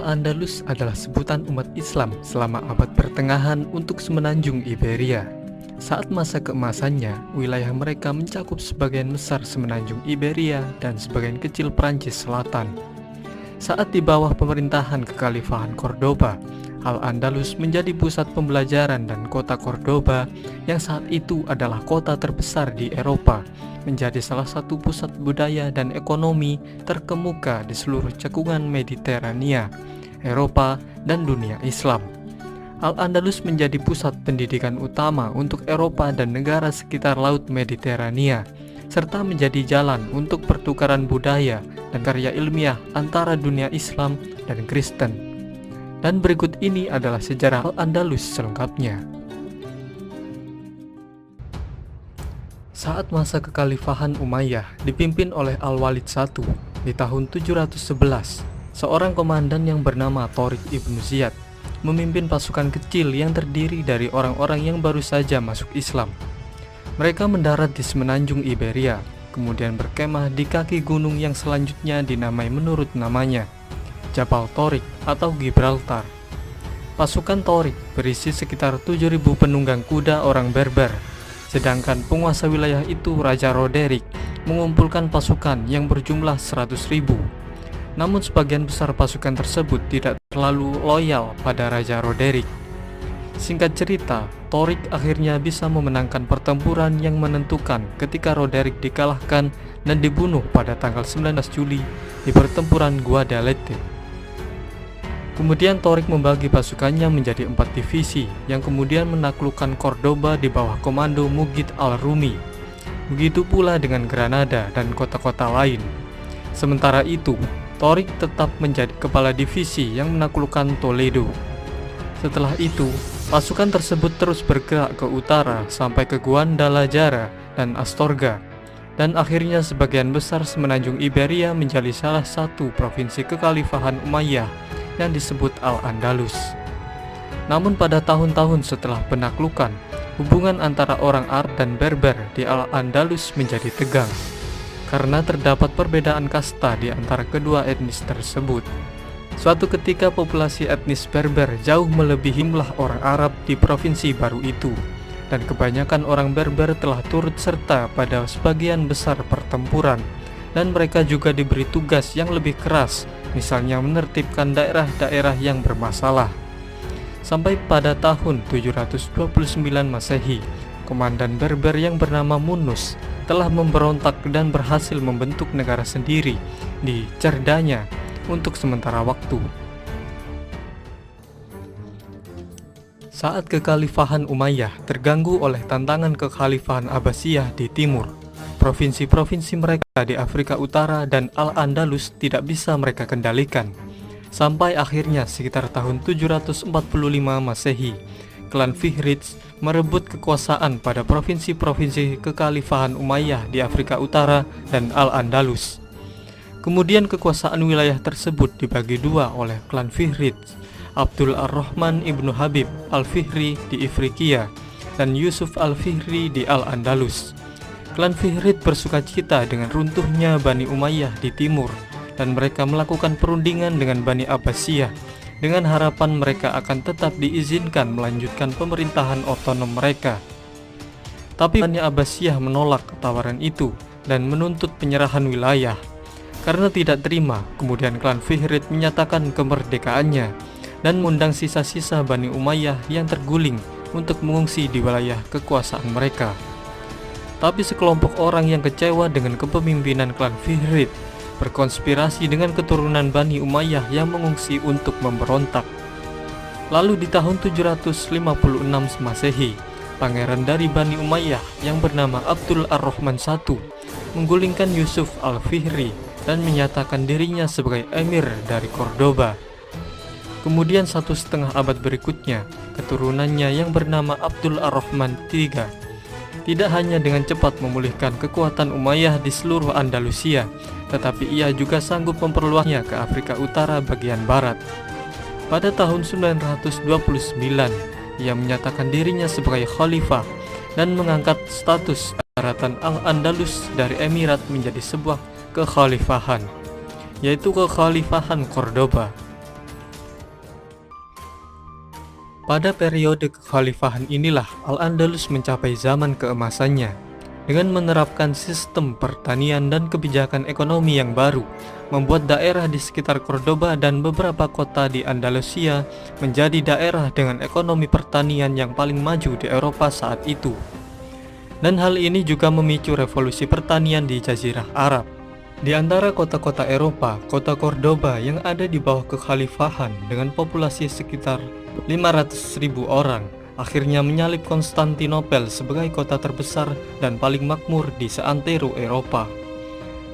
Al-Andalus adalah sebutan umat Islam selama abad pertengahan untuk semenanjung Iberia. Saat masa keemasannya, wilayah mereka mencakup sebagian besar semenanjung Iberia dan sebagian kecil Prancis Selatan. Saat di bawah pemerintahan Kekhalifahan Cordoba, Al-Andalus menjadi pusat pembelajaran, dan kota Cordoba yang saat itu adalah kota terbesar di Eropa menjadi salah satu pusat budaya dan ekonomi terkemuka di seluruh cekungan Mediterania, Eropa, dan dunia Islam. Al-Andalus menjadi pusat pendidikan utama untuk Eropa dan negara sekitar Laut Mediterania, serta menjadi jalan untuk pertukaran budaya dan karya ilmiah antara dunia Islam dan Kristen. Dan berikut ini adalah sejarah Al-Andalus selengkapnya. Saat masa Kekhalifahan Umayyah dipimpin oleh Al-Walid I di tahun 711, seorang komandan yang bernama Tariq ibn Ziyad memimpin pasukan kecil yang terdiri dari orang-orang yang baru saja masuk Islam. Mereka mendarat di semenanjung Iberia, kemudian berkemah di kaki gunung yang selanjutnya dinamai menurut namanya, Jabal Tariq atau Gibraltar. Pasukan Tariq berisi sekitar 7.000 penunggang kuda orang Berber, sedangkan penguasa wilayah itu, Raja Roderick, mengumpulkan pasukan yang berjumlah 100.000. Namun sebagian besar pasukan tersebut tidak terlalu loyal pada Raja Roderick. Singkat cerita, Tariq akhirnya bisa memenangkan pertempuran yang menentukan ketika Roderick dikalahkan dan dibunuh pada tanggal 19 Juli di pertempuran Guadalete. Kemudian Tariq membagi pasukannya menjadi 4 divisi yang kemudian menaklukkan Cordoba di bawah komando Mughith al-Rumi. Begitu pula dengan Granada dan kota-kota lain. Sementara itu, Tariq tetap menjadi kepala divisi yang menaklukkan Toledo. Setelah itu, pasukan tersebut terus bergerak ke utara sampai ke Guadalajara dan Astorga, dan akhirnya sebagian besar semenanjung Iberia menjadi salah satu provinsi Kekhalifahan Umayyah yang disebut Al-Andalus. Namun pada tahun-tahun setelah penaklukan, hubungan antara orang Arab dan Berber di Al-Andalus menjadi tegang karena terdapat perbedaan kasta di antara kedua etnis tersebut. Suatu ketika populasi etnis Berber jauh melebihi jumlah orang Arab di provinsi baru itu, dan kebanyakan orang Berber telah turut serta pada sebagian besar pertempuran, dan mereka juga diberi tugas yang lebih keras, misalnya menertibkan daerah-daerah yang bermasalah. Sampai pada tahun 729 Masehi, komandan Berber yang bernama Munus telah memberontak dan berhasil membentuk negara sendiri di Cerdanya untuk sementara waktu. Saat Kekhalifahan Umayyah terganggu oleh tantangan Kekhalifahan Abbasiyah di timur, provinsi-provinsi mereka di Afrika Utara dan Al-Andalus tidak bisa mereka kendalikan. Sampai akhirnya sekitar tahun 745 Masehi, klan Fihriz merebut kekuasaan pada provinsi-provinsi Kekhalifahan Umayyah di Afrika Utara dan Al-Andalus. Kemudian kekuasaan wilayah tersebut dibagi dua oleh klan Fihriz, Abdul Ar-Rahman ibnu Habib al-Fihri di Ifriqiya dan Yusuf al-Fihri di Al-Andalus. Klan Fihriz bersukacita dengan runtuhnya Bani Umayyah di timur, dan mereka melakukan perundingan dengan Bani Abbasiyah dengan harapan mereka akan tetap diizinkan melanjutkan pemerintahan otonom mereka. Tapi Bani Abbasiyah menolak tawaran itu dan menuntut penyerahan wilayah. Karena tidak terima, kemudian klan Fihriz menyatakan kemerdekaannya dan mengundang sisa-sisa Bani Umayyah yang terguling untuk mengungsi di wilayah kekuasaan mereka. Tapi sekelompok orang yang kecewa dengan kepemimpinan klan Fihriz berkonspirasi dengan keturunan Bani Umayyah yang mengungsi untuk memberontak. Lalu di tahun 756 Masehi, pangeran dari Bani Umayyah yang bernama Abdul Ar-Rahman I menggulingkan Yusuf al-Fihri dan menyatakan dirinya sebagai emir dari Cordoba. Kemudian 1,5 abad berikutnya, keturunannya yang bernama Abdul Ar-Rahman III tidak hanya dengan cepat memulihkan kekuatan Umayyah di seluruh Andalusia, tetapi ia juga sanggup memperluasnya ke Afrika Utara bagian barat. Pada tahun 929, ia menyatakan dirinya sebagai khalifah dan mengangkat status daratan Al-Andalus dari emirat menjadi sebuah kekhalifahan, yaitu Kekhalifahan Cordoba. Pada periode kekhalifahan inilah Al-Andalus mencapai zaman keemasannya dengan menerapkan sistem pertanian dan kebijakan ekonomi yang baru, membuat daerah di sekitar Cordoba dan beberapa kota di Andalusia menjadi daerah dengan ekonomi pertanian yang paling maju di Eropa saat itu. Dan hal ini juga memicu revolusi pertanian di Jazirah Arab. Di antara kota-kota Eropa, kota Cordoba yang ada di bawah kekhalifahan dengan populasi sekitar 500.000 orang akhirnya menyalip Konstantinopel sebagai kota terbesar dan paling makmur di seantero Eropa.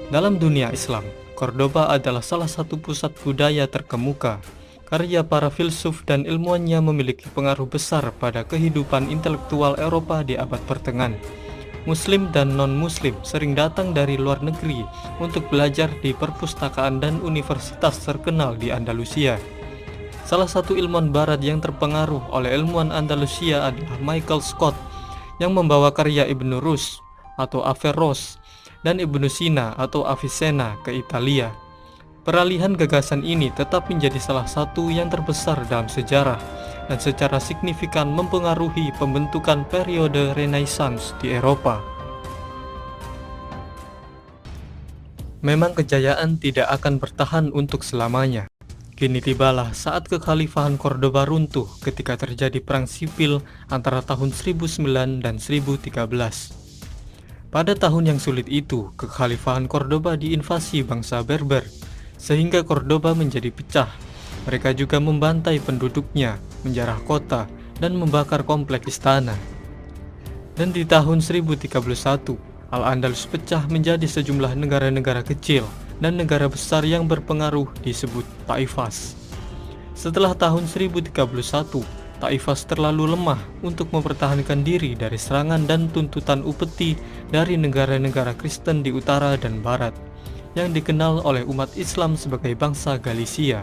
Dalam dunia Islam, Cordoba adalah salah satu pusat budaya terkemuka. Karya para filsuf dan ilmuwannya memiliki pengaruh besar pada kehidupan intelektual Eropa di abad pertengahan. Muslim dan non-muslim sering datang dari luar negeri untuk belajar di perpustakaan dan universitas terkenal di Andalusia. Salah satu ilmuwan barat yang terpengaruh oleh ilmuwan Andalusia adalah Michael Scott yang membawa karya Ibnu Rus atau Averroes dan Ibnu Sina atau Avicenna ke Italia. Peralihan gagasan ini tetap menjadi salah satu yang terbesar dalam sejarah dan secara signifikan mempengaruhi pembentukan periode Renaissance di Eropa. Memang kejayaan tidak akan bertahan untuk selamanya. Kini tibalah saat kekhalifahan Cordoba runtuh ketika terjadi perang sipil antara tahun 1009 dan 1013. Pada tahun yang sulit itu, kekhalifahan Cordoba diinvasi bangsa Berber, sehingga Cordoba menjadi pecah. Mereka juga membantai penduduknya, menjarah kota, dan membakar kompleks istana. Dan di tahun 1031, Al-Andalus pecah menjadi sejumlah negara-negara kecil dan negara besar yang berpengaruh disebut Taifas. Setelah tahun 1031, Taifas terlalu lemah untuk mempertahankan diri dari serangan dan tuntutan upeti dari negara-negara Kristen di utara dan barat, yang dikenal oleh umat Islam sebagai bangsa Galicia.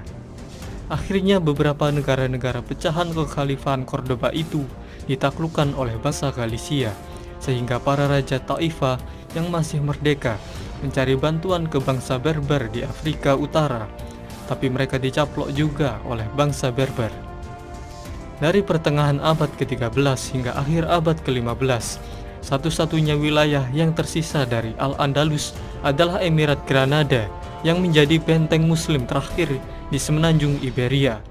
Akhirnya beberapa negara-negara pecahan kekhalifahan Cordoba itu ditaklukkan oleh bangsa Galicia, sehingga para raja Taifah yang masih merdeka mencari bantuan ke bangsa Berber di Afrika Utara, tapi mereka dicaplok juga oleh bangsa Berber. Dari pertengahan abad ke-13 hingga akhir abad ke-15, satu-satunya wilayah yang tersisa dari Al-Andalus adalah Emirat Granada yang menjadi benteng muslim terakhir di semenanjung Iberia.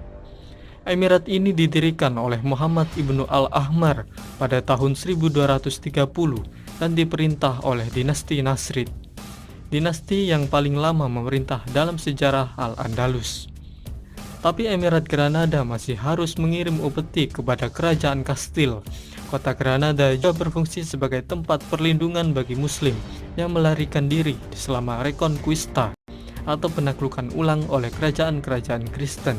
Emirat ini didirikan oleh Muhammad ibnu Al-Ahmar pada tahun 1230 dan diperintah oleh dinasti Nasrid, dinasti yang paling lama memerintah dalam sejarah Al-Andalus. Tapi Emirat Granada masih harus mengirim upeti kepada kerajaan Kastil. Kota Granada juga berfungsi sebagai tempat perlindungan bagi muslim yang melarikan diri selama Reconquista atau penaklukan ulang oleh kerajaan-kerajaan Kristen.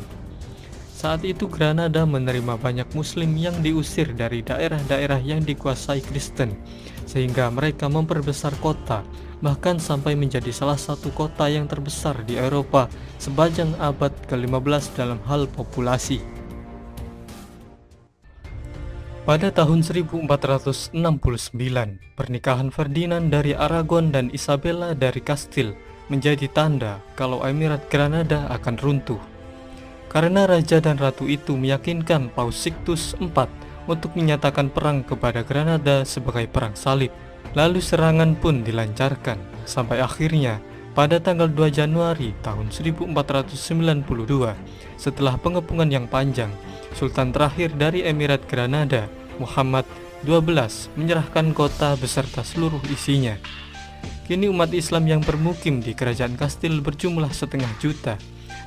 Saat itu Granada menerima banyak muslim yang diusir dari daerah-daerah yang dikuasai Kristen, sehingga mereka memperbesar kota, bahkan sampai menjadi salah satu kota yang terbesar di Eropa sepanjang abad ke-15 dalam hal populasi. Pada tahun 1469, pernikahan Ferdinand dari Aragon dan Isabella dari Kastil menjadi tanda kalau Emirat Granada akan runtuh. Karena raja dan ratu itu meyakinkan Paus Sixtus IV untuk menyatakan perang kepada Granada sebagai perang salib. Lalu serangan pun dilancarkan, sampai akhirnya pada tanggal 2 Januari tahun 1492, setelah pengepungan yang panjang, Sultan terakhir dari Emirat Granada, Muhammad XII, menyerahkan kota beserta seluruh isinya. Kini umat Islam yang bermukim di kerajaan Kastil berjumlah 500 juta.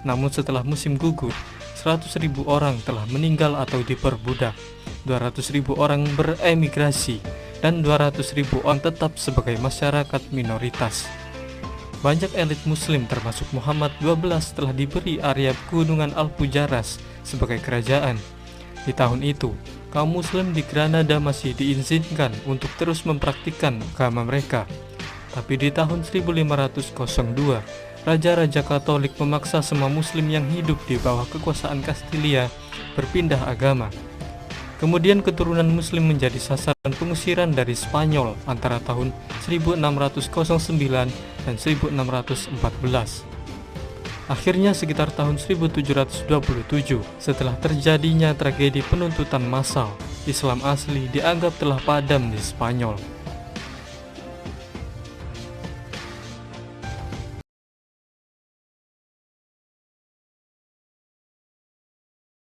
Namun setelah musim gugur, 100.000 orang telah meninggal atau diperbudak, 200.000 orang beremigrasi, dan 200.000 orang tetap sebagai masyarakat minoritas. Banyak elit muslim termasuk Muhammad XII telah diberi area Gunungan Alpujarras sebagai kerajaan. Di tahun itu, kaum muslim di Granada masih diizinkan untuk terus mempraktikkan agama mereka. Tapi di tahun 1502, Raja-Raja Katolik memaksa semua muslim yang hidup di bawah kekuasaan Kastilia berpindah agama. Kemudian keturunan muslim menjadi sasaran pengusiran dari Spanyol antara tahun 1609 dan 1614. Akhirnya sekitar tahun 1727, setelah terjadinya tragedi penuntutan massal, Islam asli dianggap telah padam di Spanyol.